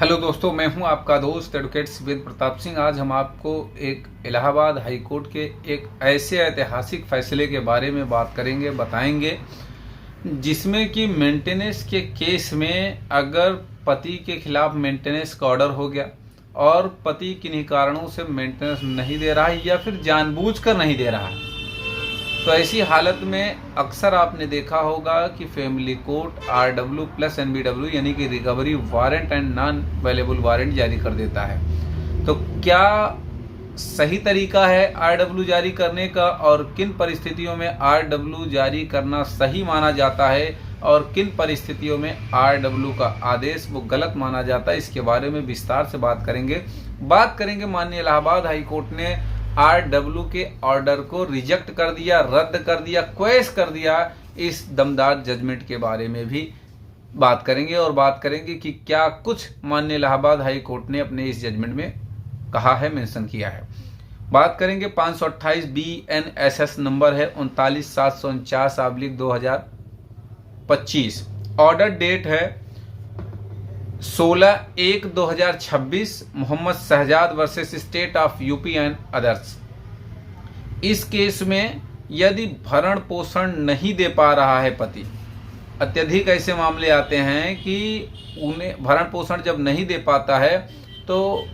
Hello दोस्तों, मैं हूं आपका दोस्त एडवोकेट शिवेंद्र प्रताप सिंह। आज हम आपको एक इलाहाबाद हाई कोर्ट के एक ऐसे ऐतिहासिक फैसले के बारे में बात करेंगे, बताएंगे, जिसमें कि मेंटेनेंस के केस में अगर पति के खिलाफ मेंटेनेंस का ऑर्डर हो गया और पति किन्हीं कारणों से मेंटेनेंस नहीं दे रहा है या फिर जानबूझकर नहीं दे रहा है, तो ऐसी हालत में अक्सर आपने देखा होगा कि family court RW plus NBW यानी कि recovery warrant and non available warrant जारी कर देता है। तो क्या सही तरीका है RW जारी करने का और किन परिस्थितियों में RW जारी करना सही माना जाता है और किन परिस्थितियों में RW का आदेश वो गलत माना जाता है, इसके बारे में विस्तार से बात करेंगे। माननीय इलाहाबाद हाई कोर्ट ने RW के ऑर्डर को रिजेक्ट कर दिया, रद्द कर दिया, क्वेश कर दिया। इस दमदार जजमेंट के बारे में भी बात करेंगे और बात करेंगे कि क्या कुछ माननीय इलाहाबाद हाई कोर्ट ने अपने इस जजमेंट में कहा है, मेंशन किया है। बात करेंगे 528 BNSS नंबर है 39,749/2025। ऑर्डर डेट है 16/1/2026। Mohammad Shahzad versus state of UP and others. इस केस में यदि भरण पोषण नहीं दे पा रहा है पति, अत्यधिक ऐसे मामले आते हैं कि उन्हें भरण पोषण जब नहीं दे पाता है तो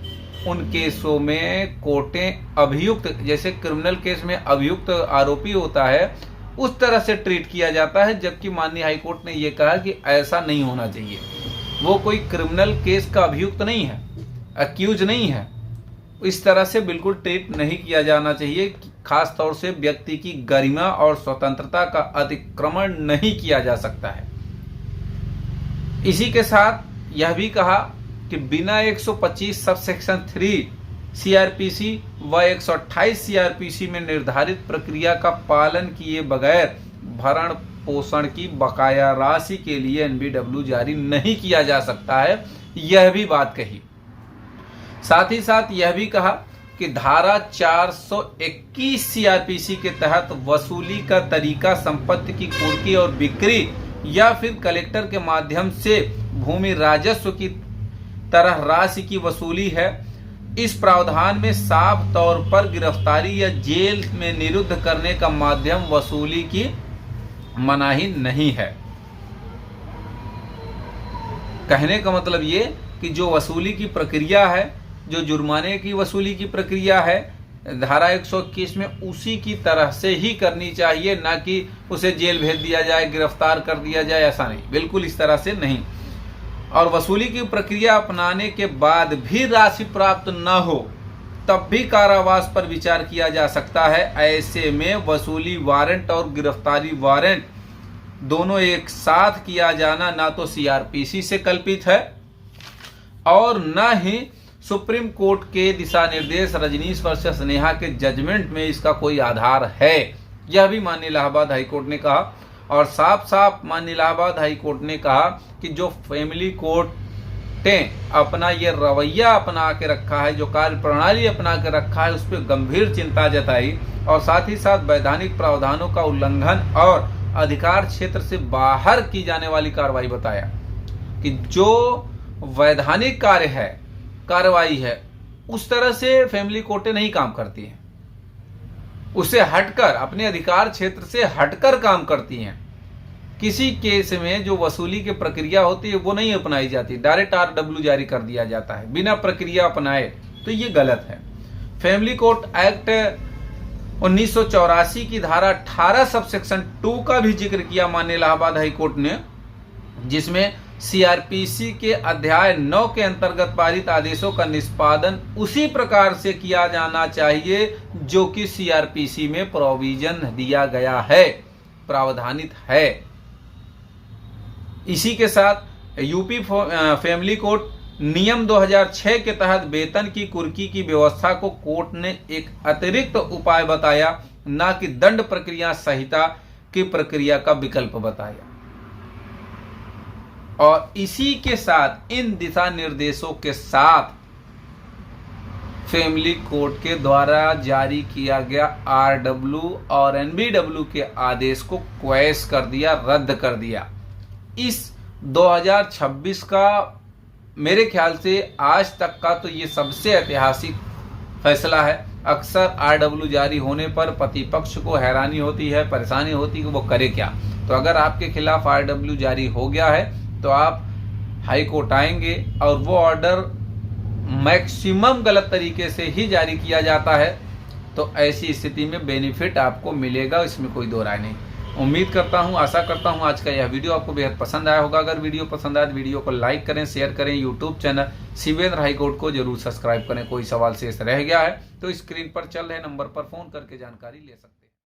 उन केसों में कोर्टें अभियुक्त, जैसे क्रिमिनल केस में अभियुक्त आरोपी होता है, उस तरह से ट्रीट किया जाता है। जबकि माननीय हाईकोर्ट ने यह कहा कि ऐसा नहीं होना चाहिए। वो कोई क्रिमिनल केस का अभियुक्त नहीं है, अक्यूज नहीं है, इस तरह से बिल्कुल ट्रीट नहीं किया जाना चाहिए। खास तौर से व्यक्ति की गरिमा और स्वतंत्रता का अतिक्रमण नहीं किया जा सकता है। इसी के साथ यह भी कहा कि बिना 125 सबसेक्शन 3 CRPC व 128 CRPC में निर्धारित प्रक्रिया का पालन किए बगैर भरण पोषण की बकाया राशि के लिए NBW जारी नहीं किया जा सकता है, यह भी बात कही। साथ ही साथ यह भी कहा कि धारा 421 CRPC के तहत वसूली का तरीका संपत्ति की कुर्की और बिक्री या फिर कलेक्टर के माध्यम से भूमि राजस्व की तरह राशि की वसूली है। इस प्रावधान में साफ तौर पर गिरफ्तारी या जेल में निरुद्ध करने का माध्यम वसूली की मनाही नहीं है। कहने का मतलब ये कि जो वसूली की प्रक्रिया है, जो जुर्माने की वसूली की प्रक्रिया है धारा 121 में, उसी की तरह से ही करनी चाहिए, ना कि उसे जेल भेज दिया जाए, गिरफ्तार कर दिया जाए, ऐसा नहीं, बिल्कुल इस तरह से नहीं। और वसूली की प्रक्रिया अपनाने के बाद भी राशि प्राप्त न हो तब भी कारावास पर विचार किया जा सकता है। ऐसे में वसूली वारंट और गिरफ्तारी वारंट दोनों एक साथ किया जाना ना तो CRPC से कल्पित है और न ही सुप्रीम कोर्ट के दिशा निर्देश रजनीश वर्सेस नेहा के जजमेंट में इसका कोई आधार है, यह भी माननीय इलाहाबाद हाईकोर्ट ने कहा। और साफ साफ माननीय इलाहाबाद हाईकोर्ट ने कहा कि जो फैमिली कोर्टें अपना ये रवैया अपना के रखा है, जो कार्य प्रणाली अपना के रखा है, उस पर गंभीर चिंता जताई और साथ ही साथ वैधानिक प्रावधानों का उल्लंघन और अधिकार क्षेत्र से बाहर की जाने वाली कार्रवाई बताया कि जो वैधानिक कार्य है, कार्रवाई है, उस तरह से फैमिली कोर्टें नहीं काम करती हैं। उससे हटकर, अपने अधिकार क्षेत्र से हटकर काम करती हैं। किसी केस में जो वसूली की प्रक्रिया होती है वो नहीं अपनाई जाती, डायरेक्ट RW जारी कर दिया जाता है बिना प्रक्रिया अपनाए, तो ये गलत है। फैमिली कोर्ट एक्ट 1984 की धारा 18 सबसेक्शन 2 का भी जिक्र किया माननीय इलाहाबाद हाईकोर्ट ने, जिसमें CRPC के अध्याय 9 के अंतर्गत पारित आदेशों का निष्पादन उसी प्रकार से किया जाना चाहिए जो कि CRPC में प्रोविजन दिया गया है, प्रावधानित है। इसी के साथ यूपी फैमिली कोर्ट नियम 2006 के तहत वेतन की कुर्की की व्यवस्था को कोर्ट ने एक अतिरिक्त उपाय बताया, ना कि दंड प्रक्रिया संहिता की प्रक्रिया का विकल्प बताया। और इसी के साथ, इन दिशा निर्देशों के साथ फैमिली कोर्ट के द्वारा जारी किया गया RW और NBW के आदेश को क्वैश कर दिया, रद्द कर दिया। इस 2026 का मेरे ख्याल से आज तक का तो ये सबसे ऐतिहासिक फैसला है। अक्सर RW जारी होने पर पति पक्ष को हैरानी होती है, परेशानी होती है कि वो करे क्या। तो अगर आपके खिलाफ RW जारी हो गया है तो आप हाई कोर्ट आएंगे और वो ऑर्डर मैक्सिमम गलत तरीके से ही जारी किया जाता है, तो ऐसी स्थिति में बेनिफिट आपको मिलेगा, इसमें कोई दो राय नहीं। उम्मीद करता हूं, आशा करता हूं आज का यह वीडियो आपको बेहद पसंद आया होगा। अगर वीडियो पसंद आया तो वीडियो को लाइक करें, शेयर करें। यूट्यूब चैनल शिवेंद्र हाईकोर्ट को जरूर सब्सक्राइब करें। कोई सवाल शेष रह गया है तो स्क्रीन पर चल रहे नंबर पर फोन करके जानकारी ले सकते हैं।